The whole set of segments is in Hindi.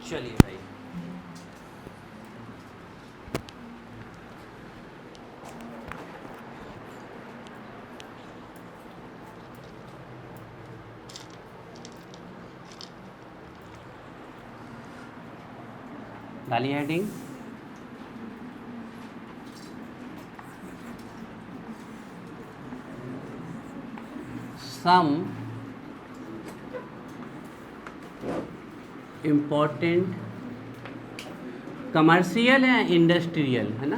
चलिए भाई, डालिए हेडिंग। सम इम्पोर्टेंट कमर्शियल या इंडस्ट्रियल, है ना,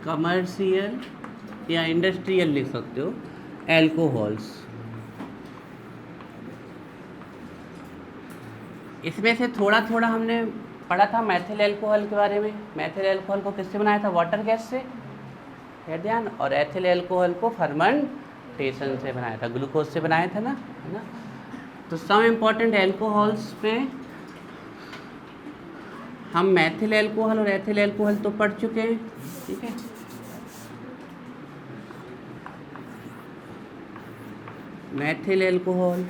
कमर्शियल या इंडस्ट्रियल लिख सकते हो, एल्कोहल्स। इसमें से थोड़ा थोड़ा हमने पढ़ा था मैथिल एल्कोहल के बारे में। मैथिल एल्कोहल को किससे बनाया था? वाटर गैस से, है ध्यान। और एथिल एल्कोहल को फर्मेंटेशन से बनाया था, ग्लूकोज से बनाया था ना, है ना। तो सम इम्पॉर्टेंट एल्कोहल्स में हम मैथिल एल्कोहल और एथिल एल्कोहल तो पढ़ चुके हैं, ठीक है। मैथिल एल्कोहल,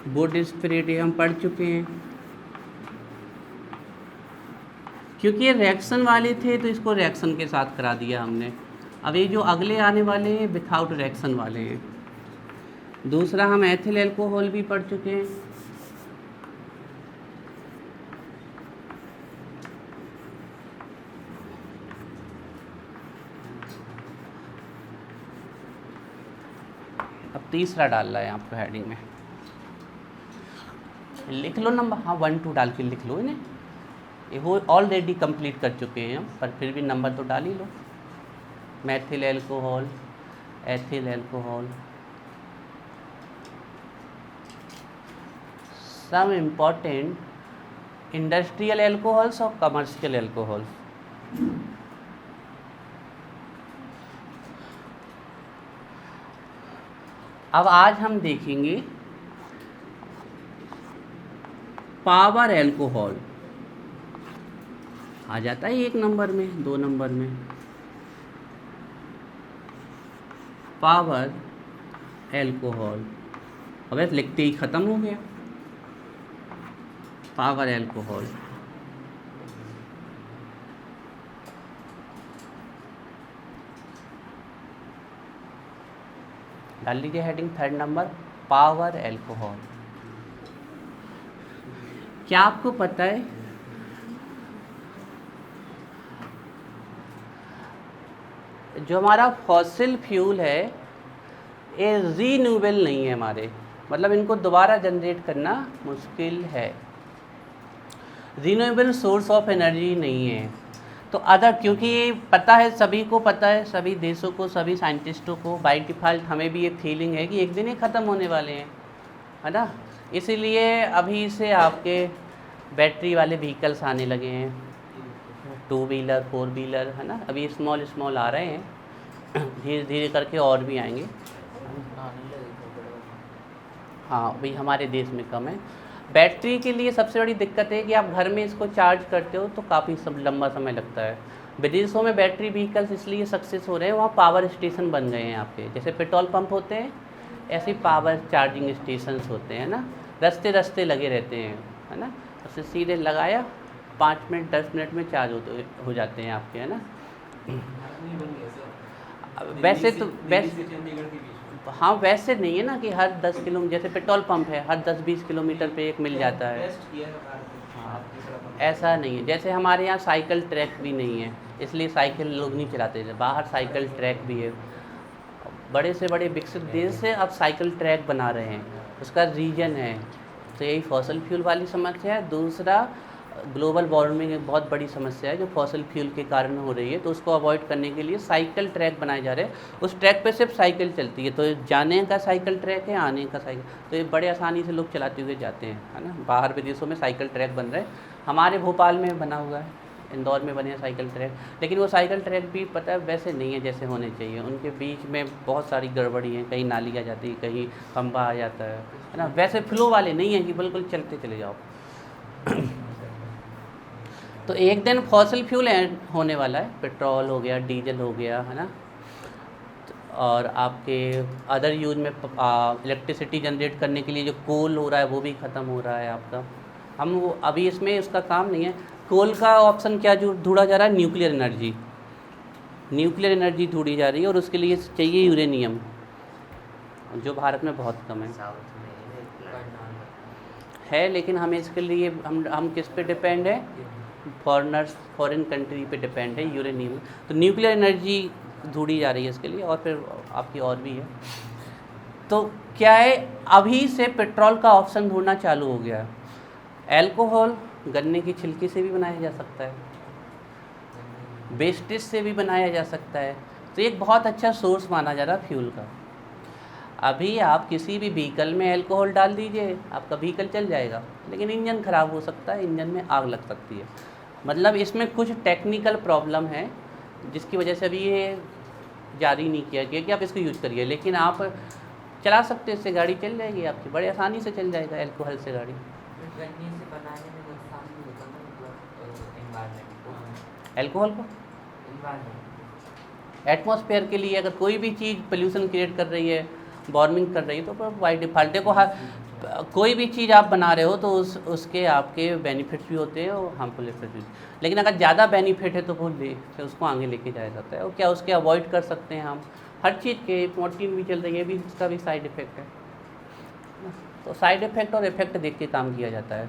वुड स्पिरिट ये हम पढ़ चुके हैं। क्योंकि ये रिएक्शन वाले थे तो इसको रिएक्शन के साथ करा दिया हमने। अब ये जो अगले आने वाले हैं विथआउट रिएक्शन वाले हैं। दूसरा हम एथिल एल्कोहल भी पढ़ चुके हैं। अब तीसरा डाल रहा है आपको हेडिंग में, लिख लो नंबर, हाँ 1 2 डाल के लिख लो इन्हें। ये वो ऑलरेडी कंप्लीट कर चुके हैं हम, पर फिर भी नंबर तो डाल ही लो। Methyl alcohol, ethyl alcohol, some important industrial alcohols और कमर्शियल एल्कोहल्स। अब आज हम देखेंगे पावर एल्कोहल। आ जाता है 1 नंबर में, 2 नंबर में। पावर एल्कोहल, अब ऐसे लिखते ही ख़त्म हो गया। पावर एल्कोहल, डाल लीजिए heading 3rd number, power alcohol. क्या आपको पता है जो हमारा फॉसिल फ्यूल है ये रीन्यूएबल नहीं है हमारे, मतलब इनको दोबारा जनरेट करना मुश्किल है। रीन्यूएबल सोर्स ऑफ एनर्जी नहीं है। तो अदर, क्योंकि ये पता है, सभी को पता है, सभी देशों को, सभी साइंटिस्टों को, बाय डिफ़ॉल्ट हमें भी ये फीलिंग है कि एक दिन ये ख़त्म होने वाले हैं, है ना। इसीलिए अभी से आपके बैटरी वाले व्हीकल्स आने लगे हैं, 2 व्हीलर 4 व्हीलर, है ना। अभी स्मॉल स्मॉल आ रहे हैं, धीरे धीरे करके और भी आएंगे। हाँ भाई, हमारे देश में कम है। बैटरी के लिए सबसे बड़ी दिक्कत है कि आप घर में इसको चार्ज करते हो तो काफ़ी लंबा समय लगता है। विदेशों में बैटरी व्हीकल्स इसलिए सक्सेस हो रहे हैं, वहाँ पावर स्टेशन बन गए हैं आपके, जैसे पेट्रोल पंप होते हैं ऐसे पावर चार्जिंग स्टेशंस होते हैं ना, रास्ते रास्ते लगे रहते हैं, है ना। उससे सीधे लगाया 5 मिनट 10 मिनट में चार्ज हो जाते हैं आपके, है ना। वैसे तो हाँ, वैसे नहीं है ना कि हर 10 किलोमीटर, जैसे पेट्रोल पंप है हर 10-20 किलोमीटर पे एक मिल जाता है। हाँ, ऐसा नहीं है। जैसे हमारे यहाँ साइकिल ट्रैक भी नहीं है, इसलिए साइकिल लोग नहीं चलाते थे। बाहर साइकिल ट्रैक भी है, बड़े से बड़े विकसित देश से अब साइकिल ट्रैक बना रहे हैं, उसका रीजन है। तो यही फॉसिल फ्यूल वाली समस्या है। दूसरा, ग्लोबल वार्मिंग एक बहुत बड़ी समस्या है जो फॉसिल फ्यूल के कारण हो रही है, तो उसको अवॉइड करने के लिए साइकिल ट्रैक बनाए जा रहे हैं। उस ट्रैक पे सिर्फ साइकिल चलती है, तो जाने का साइकिल ट्रैक है, आने का साइकिल, तो ये बड़े आसानी से लोग चलाते हुए जाते हैं, है ना। बाहर विदेशों में साइकिल ट्रैक बन रहे हैं, हमारे भोपाल में बना हुआ है, इंदौर में बने हैं साइकिल ट्रैक। लेकिन वो साइकिल ट्रैक भी पता है वैसे नहीं है जैसे होने चाहिए, उनके बीच में बहुत सारी गड़बड़ी है, कहीं नाली आ जाती है, कहीं खंभा आ जाता है ना। वैसे फ्लो वाले नहीं है कि बिल्कुल चलते चले जाओ। तो एक दिन फॉसिल फ्यूल एंड होने वाला है, पेट्रोल हो गया, डीजल हो गया, है ना। और आपके अदर यूज में इलेक्ट्रिसिटी जनरेट करने के लिए जो कोल हो रहा है वो भी ख़त्म हो रहा है आपका। हम वो अभी इसमें उसका काम नहीं है। कोल का ऑप्शन क्या जो ढूंढा जा रहा है, न्यूक्लियर एनर्जी। न्यूक्लियर एनर्जी ढूंढी जा रही है और उसके लिए चाहिए यूरेनियम, जो भारत में बहुत कम है। लेकिन हमें इसके लिए हम किस पे डिपेंड है, फॉरेन कंट्री पे डिपेंड है यूरेनियम। तो न्यूक्लियर एनर्जी ढूंढी जा रही है इसके लिए, और फिर आपकी और भी है। तो क्या है, अभी से पेट्रोल का ऑप्शन ढूंढना चालू हो गया है। एल्कोहल गन्ने की छिलकी से भी बनाया जा सकता है, वेस्टेज से भी बनाया जा सकता है। तो एक बहुत अच्छा सोर्स माना जा रहा है फ्यूल का। अभी आप किसी भी व्हीकल में अल्कोहल डाल दीजिए, आपका व्हीकल चल जाएगा, लेकिन इंजन ख़राब हो सकता है, इंजन में आग लग सकती है। मतलब इसमें कुछ टेक्निकल प्रॉब्लम है जिसकी वजह से अभी ये जारी नहीं किया गया कि आप इसको यूज करिए, लेकिन आप चला सकते हैं, इससे गाड़ी चल जाएगी आपकी, बड़े आसानी से चल जाएगा अल्कोहल से गाड़ी। अल्कोहल को एटमॉस्फेयर के लिए अगर कोई भी चीज़ पोल्यूशन क्रिएट कर रही है, वार्मिंग कर रही है, तो बाई डिफ़ॉल्ट देखो कोई भी चीज़ आप बना रहे हो तो उसके आपके बेनिफिट्स भी होते हैं और हार्मफुल इफेक्ट्स भी। लेकिन अगर ज़्यादा बेनिफिट है तो वो उसको आगे लेके जाया जाता है। और क्या उसके अवॉइड कर सकते हैं हम, हर चीज़ के प्रोटीन भी चल रही है, भी इसका भी साइड इफ़ेक्ट है। तो साइड इफ़ेक्ट और इफ़ेक्ट देख के काम किया जाता है।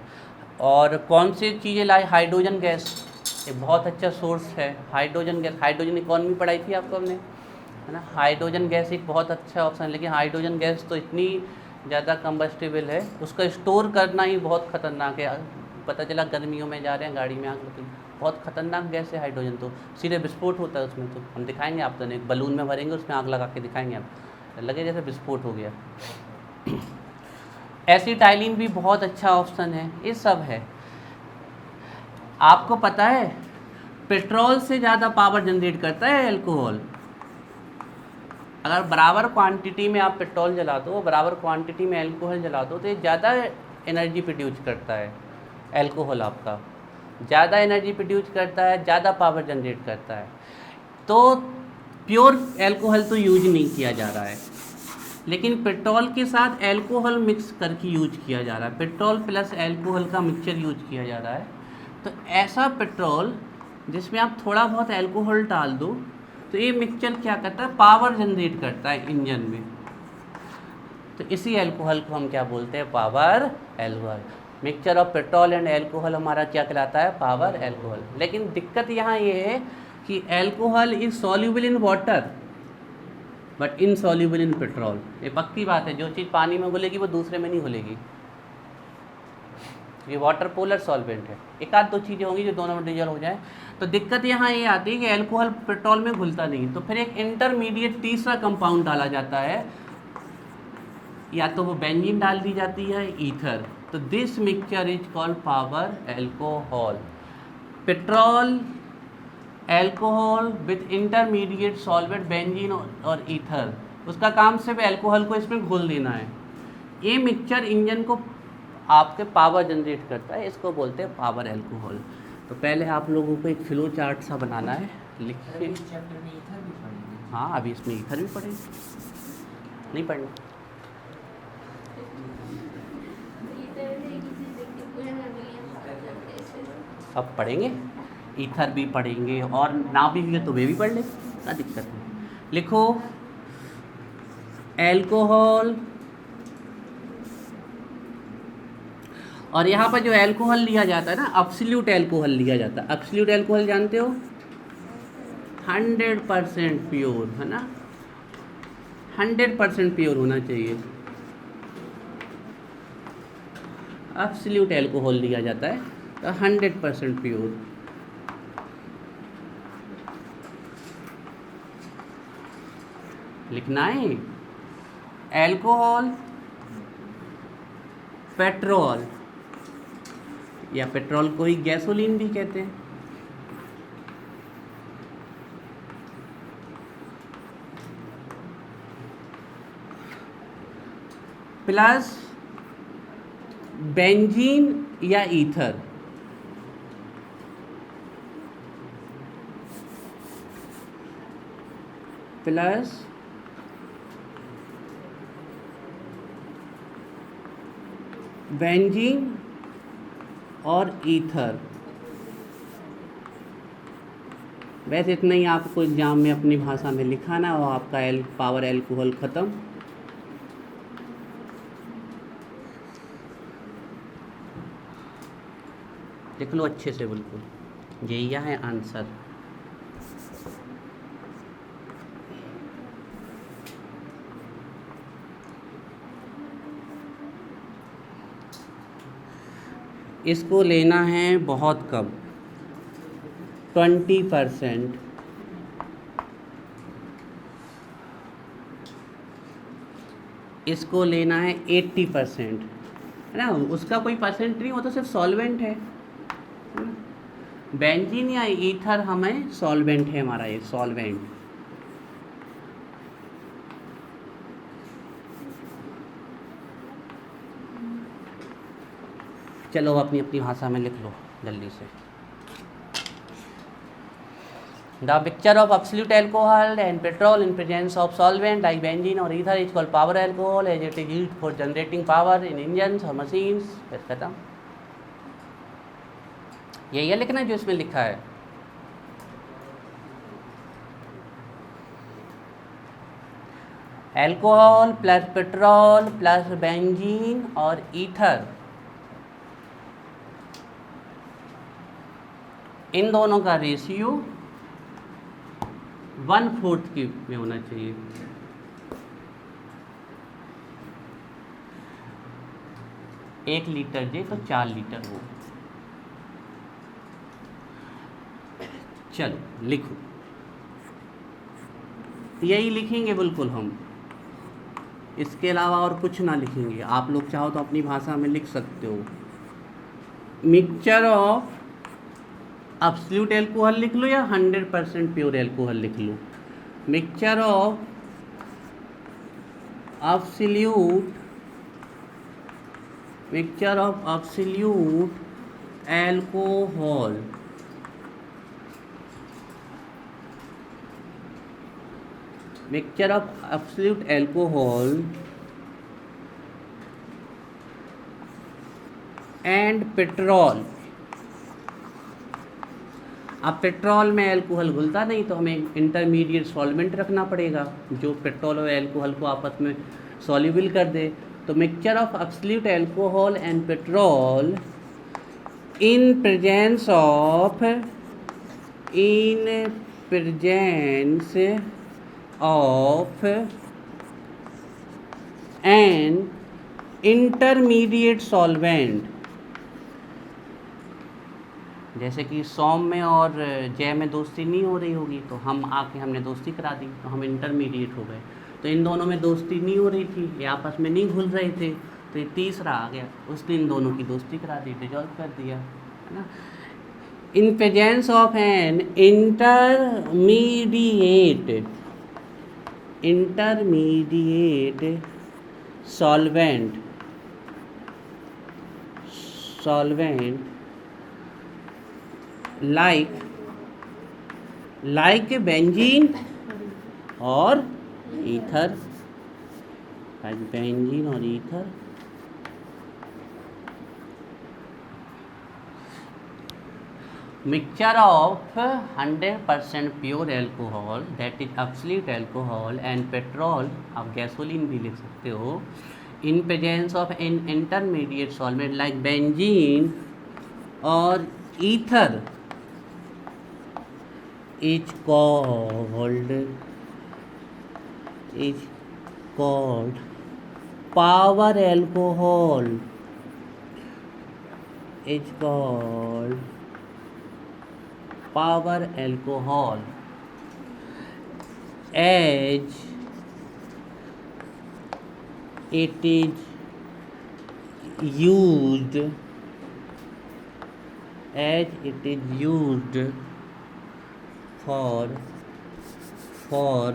और कौन सी चीज़ें लाई, हाइड्रोजन गैस एक बहुत अच्छा सोर्स है। हाइड्रोजन गैस, हाइड्रोजन इकॉनमी पढ़ाई थी आपको हमने, है ना। हाइड्रोजन गैस एक बहुत अच्छा ऑप्शन है, लेकिन हाइड्रोजन गैस तो इतनी ज़्यादा कंबस्टेबल है, उसका स्टोर करना ही बहुत ख़तरनाक है। पता चला गर्मियों में जा रहे हैं, गाड़ी में आग लगी, बहुत ख़तरनाक गैस है हाइड्रोजन। तो सीधे विस्फोट होता है उसमें। तो हम दिखाएंगे आपको, एक बलून में भरेंगे, उसमें आग लगा के दिखाएंगे, आप लगे जैसे विस्फोट हो गया। एसिटाइलिन भी बहुत अच्छा ऑप्शन है, ये सब है। आपको पता है पेट्रोल से ज़्यादा पावर जनरेट करता है अल्कोहल। अगर बराबर क्वांटिटी में आप पेट्रोल जला दो, बराबर क्वांटिटी में अल्कोहल जला दो, तो ये ज़्यादा एनर्जी प्रोड्यूस करता है। अल्कोहल आपका ज़्यादा एनर्जी प्रोड्यूस करता है, ज़्यादा पावर जनरेट करता है। तो प्योर अल्कोहल तो यूज नहीं किया जा रहा है, लेकिन पेट्रोल के साथ अल्कोहल मिक्स करके यूज किया जा रहा है। पेट्रोल प्लस अल्कोहल का मिक्सचर यूज किया जा रहा है। तो ऐसा पेट्रोल जिसमें आप थोड़ा बहुत अल्कोहल डाल दो, तो ये मिक्सचर क्या करता है, पावर जनरेट करता है इंजन में। तो इसी अल्कोहल को हम क्या बोलते हैं, power alcohol. Mixture of petrol and alcohol हमारा क्या कहलाता है, पावर अल्कोहल। लेकिन दिक्कत यहाँ ये है कि alcohol is soluble in water but insoluble in petrol. ये पक्की बात है, जो चीज़ पानी में घुलेगी वो दूसरे में नहीं घुलेगी। ये वाटर पोलर सॉल्वेंट है। एक आध दो चीज़ें होंगी जो दोनों में डिजॉल्व हो जाए। तो दिक्कत यहाँ ये आती है कि अल्कोहल पेट्रोल में घुलता नहीं, तो फिर एक इंटरमीडिएट तीसरा कंपाउंड डाला जाता है, या तो वो बेंजीन डाल दी जाती है, ईथर। तो this mixture is called power alcohol. Petrol, alcohol with intermediate solvent benzene और ईथर, उसका काम सिर्फ अल्कोहल को इसमें घोल देना है। ये मिक्सचर इंजन को आपके पावर जनरेट करता है, इसको बोलते हैं पावर अल्कोहल। तो पहले आप लोगों को एक फ्लो चार्ट सा बनाना है, लिखिए। हाँ, अभी इसमें ईथर भी पढ़ेंगे, नहीं पढ़ना? अब पढ़ेंगे, ईथर भी पढ़ेंगे, और ना भी हुए तो वे भी पढ़ लें, क्या दिक्कत है। लिखो अल्कोहल, और यहाँ पर जो अल्कोहल लिया जाता है ना, एब्सोल्यूट अल्कोहल लिया जाता है। एब्सोल्यूट अल्कोहल जानते हो, 100% प्योर, है ना, 100% प्योर होना चाहिए। एब्सोल्यूट अल्कोहल लिया जाता है, तो 100% प्योर। लिखना है अल्कोहल, पेट्रोल, या पेट्रोल को ही गैसोलीन भी कहते हैं, प्लस बेंजीन या ईथर, प्लस बेंजीन और ईथर। वैसे इतना ही आपको एग्जाम में अपनी भाषा में लिखाना है और आपका पावर एल्कोहल ख़त्म। लिख लो अच्छे से बिल्कुल, यही है आंसर। इसको लेना है बहुत कम, 20%। इसको लेना है 80%, है ना। उसका कोई परसेंट नहीं, वो तो सिर्फ सॉल्वेंट है ना। बेंजीन या ईथर हमें सॉल्वेंट है, हमारा ये सॉल्वेंट। चलो अपनी अपनी भाषा में लिख लो जल्दी से। The mixture of absolute alcohol and petrol in presence of solvent like benzene or ether is called power alcohol as it is used for generating power in engines or machines। बस खत्म। यही है लिखना जो इसमें लिखा है। Alcohol plus petrol plus benzene और ईथर, इन दोनों का रेशियो 1/4 की में होना चाहिए। एक लीटर जे तो 4 लीटर हो। चलो लिखो, यही लिखेंगे बिल्कुल हम, इसके अलावा और कुछ ना लिखेंगे। आप लोग चाहो तो अपनी भाषा में लिख सकते हो। मिक्सचर ऑफ एब्सोल्यूट एल्कोहल लिख लो या 100% प्योर एल्कोहल लिख लो। Mixture of absolute alcohol and petrol. अब पेट्रोल में एल्कोहल घुलता नहीं तो हमें इंटरमीडिएट सॉल्वेंट रखना पड़ेगा जो पेट्रोल और एल्कोहल को आपस में सॉल्युबल कर दे। तो mixture of absolute alcohol and petrol in presence of an intermediate solvent. जैसे कि सोम में और जय में दोस्ती नहीं हो रही होगी तो हमने दोस्ती करा दी तो हम इंटरमीडिएट हो गए। तो इन दोनों में दोस्ती नहीं हो रही थी, ये आपस में नहीं घुल रहे थे, तो ये तीसरा आ गया, उसने इन दोनों की दोस्ती करा दी, डिजॉल्व कर दिया, है ना। In presence of an intermediate solvent like benzene और ether, mixture of 100% pure alcohol that is absolute alcohol and petrol, आप गैसोलीन भी लिख सकते हो, in presence of an intermediate solvent like benzene और ether is called power alcohol, as it is used for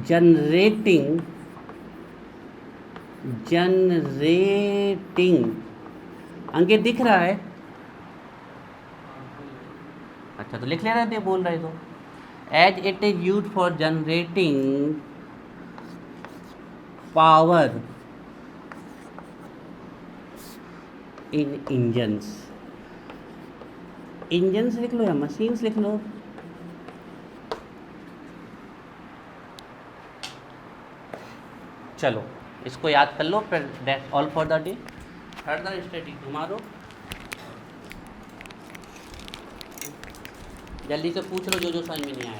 generating अंकित दिख रहा है? अच्छा तो लिख ले रहे थे, बोल रहे तो as it is use for generating power in engines. Engines लिख लो या मशीन्स लिख लो। चलो इसको याद कर लो, फिर that's all for the day. Further study tomorrow. जल्दी से पूछ लो जो जो समझ में नहीं आया।